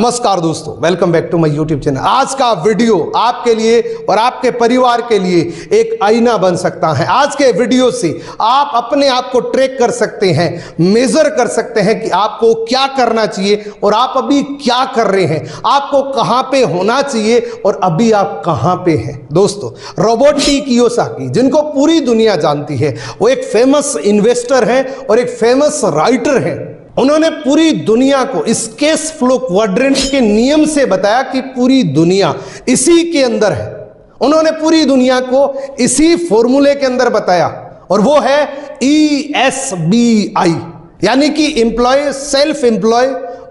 नमस्कार दोस्तों, welcome back to my YouTube channel. आज का वीडियो आपके लिए और आपके परिवार के लिए एक आईना बन सकता है। आज के वीडियो से आप अपने आप को ट्रैक कर सकते हैं, मेजर कर सकते हैं कि आपको क्या करना चाहिए और आप अभी क्या कर रहे हैं, आपको कहां पे होना चाहिए और अभी आप कहां पे हैं। दोस्तों, रॉबर्ट टी कियोसाकी, जिनको पूरी दुनिया जानती है, वो एक फेमस इन्वेस्टर हैं और एक फेमस राइटर हैं। उन्होंने पूरी दुनिया को इस कैश फ्लो क्वाड्रेंट के नियम से बताया कि पूरी दुनिया इसी के अंदर है। उन्होंने पूरी दुनिया को इसी फॉर्मूले के अंदर बताया और वो है ESBI, यानी कि employ, self employ,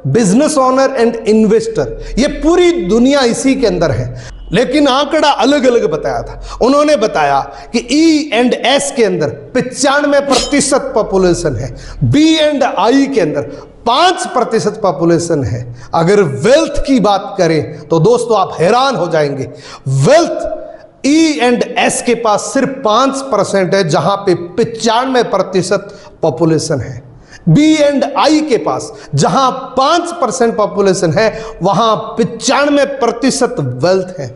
business owner and investor. ये पूरी दुनिया इसी के अंदर है, लेकिन आंकड़ा अलग अलग बताया था। उन्होंने बताया कि E&S के अंदर 95% पॉपुलेशन है, B&I के अंदर 5% पॉपुलेशन है। अगर वेल्थ की बात करें तो दोस्तों आप हैरान हो जाएंगे। वेल्थ E&S के पास सिर्फ 5% है, जहां पे 95% पॉपुलेशन है। B&I के पास जहां 5% पॉपुलेशन है, वहां 95% वेल्थ है।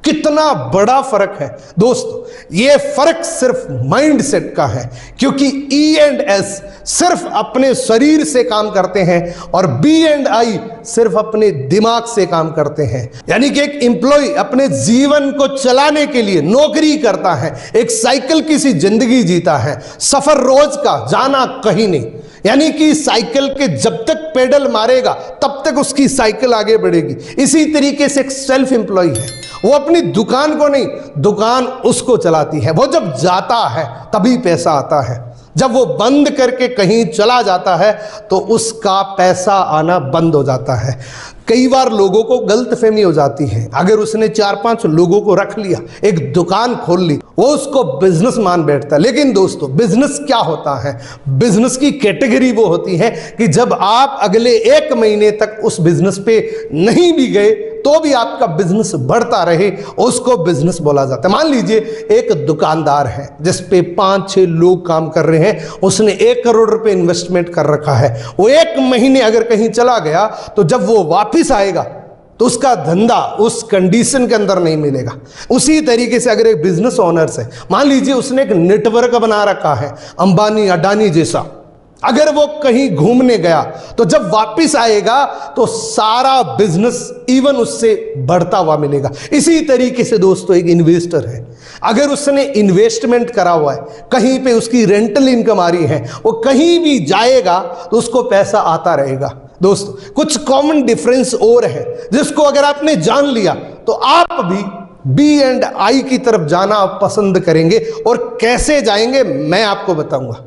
कितना बड़ा फर्क है दोस्तों। यह फर्क सिर्फ माइंडसेट का है, क्योंकि E&S सिर्फ अपने शरीर से काम करते हैं और B&I सिर्फ अपने दिमाग से काम करते हैं। यानी कि एक एम्प्लॉय अपने जीवन को चलाने के लिए नौकरी करता है, एक साइकिल की सी जिंदगी जीता है, सफर रोज का, जाना कहीं नहीं। यानी कि साइकिल के जब तक पेडल मारेगा तब तक उसकी साइकिल आगे बढ़ेगी। इसी तरीके से एक सेल्फ एम्प्लॉय है, वो अपनी दुकान को नहीं, दुकान उसको चलाती है। वो जब जाता है तभी पैसा आता है, जब वो बंद करके कहीं चला जाता है तो उसका पैसा आना बंद हो जाता है। कई बार लोगों को गलतफहमी हो जाती है, अगर उसने 4-5 लोगों को रख लिया, एक दुकान खोल ली, वो उसको बिजनेस मान बैठता है। लेकिन दोस्तों, बिजनेस क्या होता है? बिजनेस की कैटेगरी वो होती है कि जब आप अगले 1 महीने तक उस बिजनेस पे नहीं भी गए तो भी आपका बिजनेस बढ़ता रहे, उसको बिजनेस बोला जाता है। मान लीजिए एक दुकानदार है जिस पे 5-6 लोग काम कर रहे हैं, उसने 1 करोड़ रुपए इन्वेस्टमेंट कर रखा है। वो 1 महीने अगर कहीं चला गया तो जब वो वापिस आएगा तो उसका धंधा उस कंडीशन के अंदर नहीं मिलेगा। उसी तरीके से अगर एक बिजनेस ओनर है, मान लीजिए उसने एक नेटवर्क बना रखा है अंबानी अडानी जैसा, अगर वो कहीं घूमने गया तो जब वापिस आएगा तो सारा बिजनेस इवन उससे बढ़ता हुआ मिलेगा। इसी तरीके से दोस्तों एक इन्वेस्टर है, अगर उसने इन्वेस्टमेंट करा हुआ है, कहीं पे उसकी रेंटल इनकम आ रही है, वो कहीं भी जाएगा तो उसको पैसा आता रहेगा। दोस्तों, कुछ कॉमन डिफरेंस और है जिसको अगर आपने जान लिया तो आप भी B&I की तरफ जाना पसंद करेंगे। और कैसे जाएंगे मैं आपको बताऊंगा।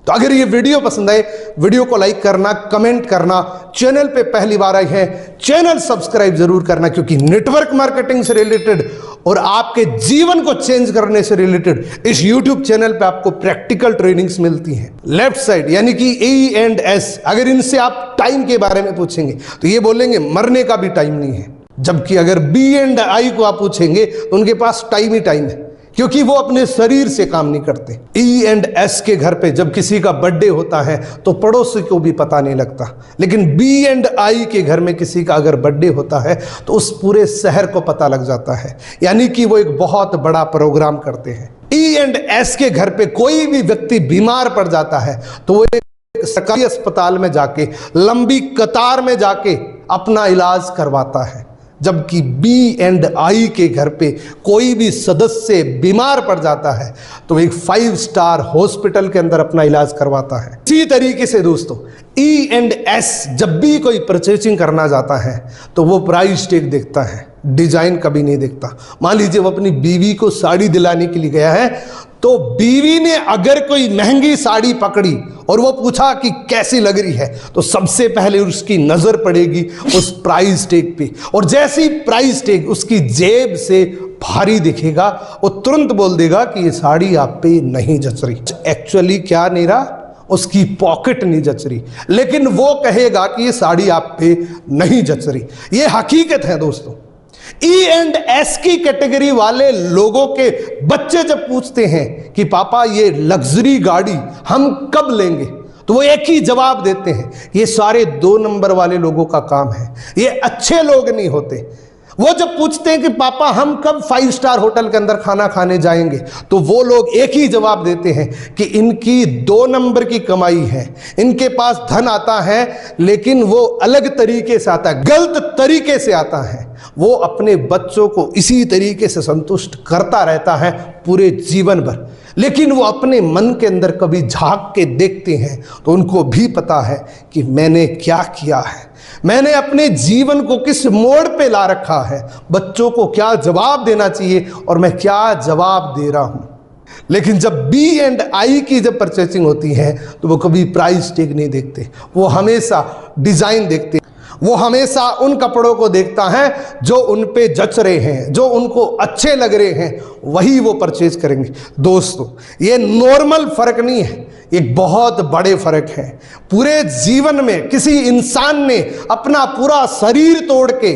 तो अगर ये वीडियो पसंद आए, वीडियो को लाइक करना, कमेंट करना, चैनल पे पहली बार आए हैं चैनल सब्सक्राइब जरूर करना, क्योंकि नेटवर्क मार्केटिंग से रिलेटेड और आपके जीवन को चेंज करने से रिलेटेड इस YouTube चैनल पे आपको प्रैक्टिकल ट्रेनिंग्स मिलती हैं। लेफ्ट साइड यानी कि E&S, अगर इनसे आप टाइम के बारे में पूछेंगे तो ये बोलेंगे मरने का भी टाइम नहीं है, जबकि अगर B&I को आप पूछेंगे तो उनके पास टाइम ही टाइम है, क्योंकि वो अपने शरीर से काम नहीं करते। E&S के घर पे जब किसी का बर्थडे होता है तो पड़ोसी को भी पता नहीं लगता, लेकिन B&I के घर में किसी का अगर बर्थडे होता है तो उस पूरे शहर को पता लग जाता है। यानी कि वो एक बहुत बड़ा प्रोग्राम करते हैं। E&S के घर पे कोई भी व्यक्ति बीमार पड़ जाता है तो वो एक सरकारी अस्पताल में जाके लंबी कतार में जाके अपना इलाज करवाता है, जबकि B&I के घर पे कोई भी सदस्य बीमार पड़ जाता है तो एक 5 स्टार हॉस्पिटल के अंदर अपना इलाज करवाता है। इसी तरीके से दोस्तों E&S जब भी कोई परचेसिंग करना जाता है तो वो प्राइस टैग देखता है, डिजाइन कभी नहीं देखता। मान लीजिए वो अपनी बीवी को साड़ी दिलाने के लिए गया है, तो बीवी ने अगर कोई महंगी साड़ी पकड़ी और वो पूछा कि कैसी लग रही है, तो सबसे पहले उसकी नजर पड़ेगी उस प्राइस टैग पे, और जैसी प्राइस टैग उसकी जेब से भारी दिखेगा वो तुरंत बोल देगा कि ये साड़ी आप पे नहीं जच रही। एक्चुअली क्या नहीं रहा, उसकी पॉकेट नहीं जच रही, लेकिन वो कहेगा कि ये साड़ी आप पे नहीं जच रही। ये हकीकत है दोस्तों। E&S की कैटेगरी वाले लोगों के बच्चे जब पूछते हैं कि पापा ये लग्जरी गाड़ी हम कब लेंगे, तो वो एक ही जवाब देते हैं, ये सारे 2 नंबर वाले लोगों का काम है, ये अच्छे लोग नहीं होते। वो जब पूछते हैं कि पापा हम कब 5 स्टार होटल के अंदर खाना खाने जाएंगे, तो वो लोग एक ही जवाब देते हैं कि इनकी 2 नंबर की कमाई है, इनके पास धन आता है लेकिन वो अलग तरीके से आता है, गलत तरीके से आता है। वो अपने बच्चों को इसी तरीके से संतुष्ट करता रहता है पूरे जीवन भर, लेकिन वो अपने मन के अंदर कभी झांक के देखते हैं तो उनको भी पता है कि मैंने क्या किया है, मैंने अपने जीवन को किस मोड़ पे ला रखा है, बच्चों को क्या जवाब देना चाहिए और मैं क्या जवाब दे रहा हूं। लेकिन जब B&I की जब परचेसिंग होती है तो वो कभी प्राइस टैग नहीं देखते, वो हमेशा डिजाइन देखते, वो हमेशा उन कपड़ों को देखता है जो उन पे जच रहे हैं, जो उनको अच्छे लग रहे हैं, वही वो परचेज करेंगे। दोस्तों ये नॉर्मल फर्क नहीं है, एक बहुत बड़े फर्क है। पूरे जीवन में किसी इंसान ने अपना पूरा शरीर तोड़ के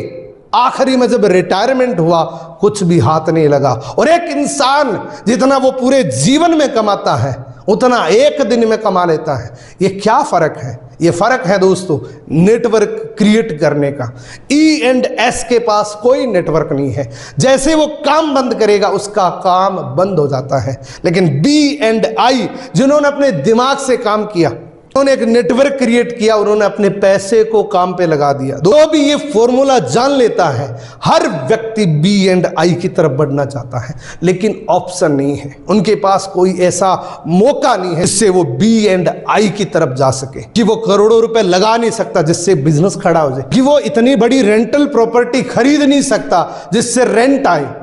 आखिरी में जब रिटायरमेंट हुआ कुछ भी हाथ नहीं लगा, और एक इंसान जितना वो पूरे जीवन में कमाता है उतना एक दिन में कमा लेता है। ये क्या फर्क है? ये फर्क है दोस्तों नेटवर्क क्रिएट करने का। E&S के पास कोई नेटवर्क नहीं है, जैसे वो काम बंद करेगा उसका काम बंद हो जाता है। लेकिन B&I जिन्होंने अपने दिमाग से काम किया, उन्होंने एक नेटवर्क क्रिएट किया, उन्होंने अपने पैसे को काम पे लगा दिया। तो भी ये फॉर्मूला जान लेता है, हर व्यक्ति B&I की तरफ बढ़ना चाहता है, लेकिन ऑप्शन नहीं है, उनके पास कोई ऐसा मौका नहीं है जिससे वो B&I की तरफ जा सके, कि वो करोड़ों रुपए लगा नहीं सकता जिससे बिजनेस खड़ा हो जाए, कि वो इतनी बड़ी रेंटल प्रॉपर्टी खरीद नहीं सकता जिससे रेंट आए।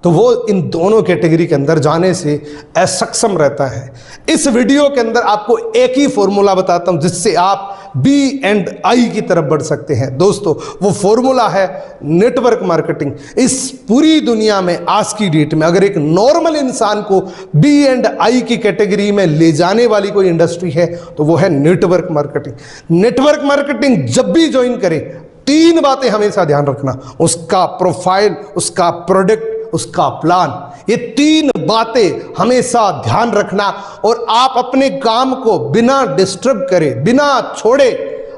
तो वो इन दोनों कैटेगरी के अंदर जाने से असक्षम रहता है। इस वीडियो के अंदर आपको एक ही फॉर्मूला बताता हूं जिससे आप B&I की तरफ बढ़ सकते हैं। दोस्तों वो फॉर्मूला है नेटवर्क मार्केटिंग। इस पूरी दुनिया में आज की डेट में अगर एक नॉर्मल इंसान को B&I की कैटेगरी में ले जाने वाली कोई इंडस्ट्री है तो वो है नेटवर्क मार्केटिंग। नेटवर्क मार्केटिंग जब भी ज्वाइन करें 3 बातें हमेशा ध्यान रखना, उसका प्रोफाइल, उसका प्रोडक्ट, उसका प्लान। ये 3 बातें हमेशा ध्यान रखना और आप अपने काम को बिना डिस्टर्ब करे, बिना छोड़े,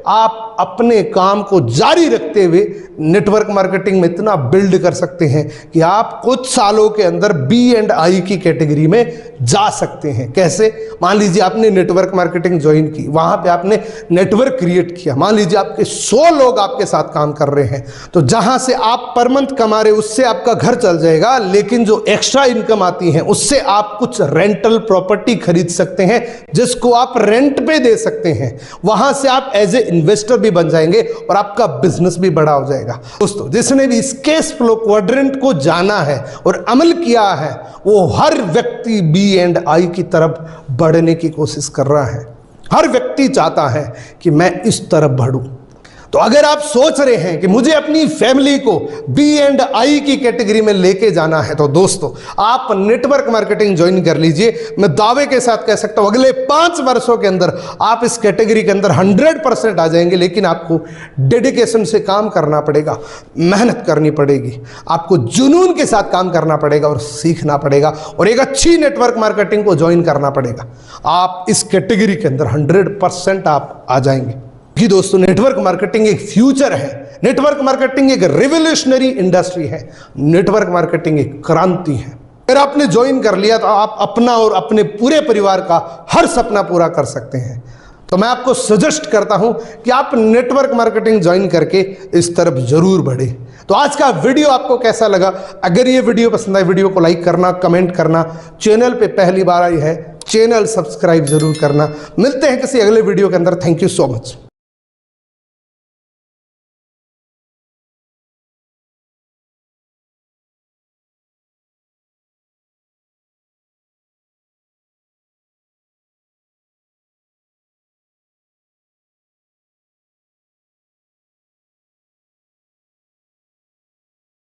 आप अपने काम को जारी रखते हुए नेटवर्क मार्केटिंग में इतना बिल्ड कर सकते हैं कि आप कुछ सालों के अंदर B&I की कैटेगरी में जा सकते हैं। कैसे? मान लीजिए आपने नेटवर्क मार्केटिंग ज्वाइन की, वहां पे आपने नेटवर्क क्रिएट किया, मान लीजिए आपके 100 लोग आपके साथ काम कर रहे हैं, तो जहां से आप पर मंथ कमा रहे उससे आपका घर चल जाएगा, लेकिन जो एक्स्ट्रा इनकम आती है उससे आप कुछ रेंटल प्रॉपर्टी खरीद सकते हैं जिसको आप रेंट पे दे सकते हैं। वहां से आप एज ए इन्वेस्टर भी बन जाएंगे और आपका बिजनेस भी बड़ा हो जाएगा। दोस्तों जिसने भी इस कैश फ्लो क्वाड्रेंट को जाना है और अमल किया है वो हर व्यक्ति B&I की तरफ बढ़ने की कोशिश कर रहा है। हर व्यक्ति चाहता है कि मैं इस तरफ बढ़ूं। तो अगर आप सोच रहे हैं कि मुझे अपनी फैमिली को B&I की कैटेगरी में लेके जाना है तो दोस्तों आप नेटवर्क मार्केटिंग ज्वाइन कर लीजिए। मैं दावे के साथ कह सकता हूं अगले 5 वर्षों के अंदर आप इस कैटेगरी के अंदर 100% आ जाएंगे। लेकिन आपको डेडिकेशन से काम करना पड़ेगा, मेहनत करनी पड़ेगी, आपको जुनून के साथ काम करना पड़ेगा और सीखना पड़ेगा और एक अच्छी नेटवर्क मार्केटिंग को ज्वाइन करना पड़ेगा। आप इस कैटेगरी के अंदर 100% आप आ जाएंगे। कि दोस्तों नेटवर्क मार्केटिंग एक फ्यूचर है, नेटवर्क मार्केटिंग एक रिवोल्यूशनरी इंडस्ट्री है, नेटवर्क मार्केटिंग एक क्रांति है। अगर आपने ज्वाइन कर लिया तो आप अपना और अपने पूरे परिवार का हर सपना पूरा कर सकते हैं। तो मैं आपको सजेस्ट करता हूं कि आप नेटवर्क मार्केटिंग ज्वाइन करके इस तरफ जरूर बढ़े। तो आज का वीडियो आपको कैसा लगा? अगर ये वीडियो पसंद आए वीडियो को लाइक करना, कमेंट करना, चैनल पे पहली बार आई है चैनल सब्सक्राइब जरूर करना। मिलते हैं किसी अगले वीडियो के अंदर। Thank you so much.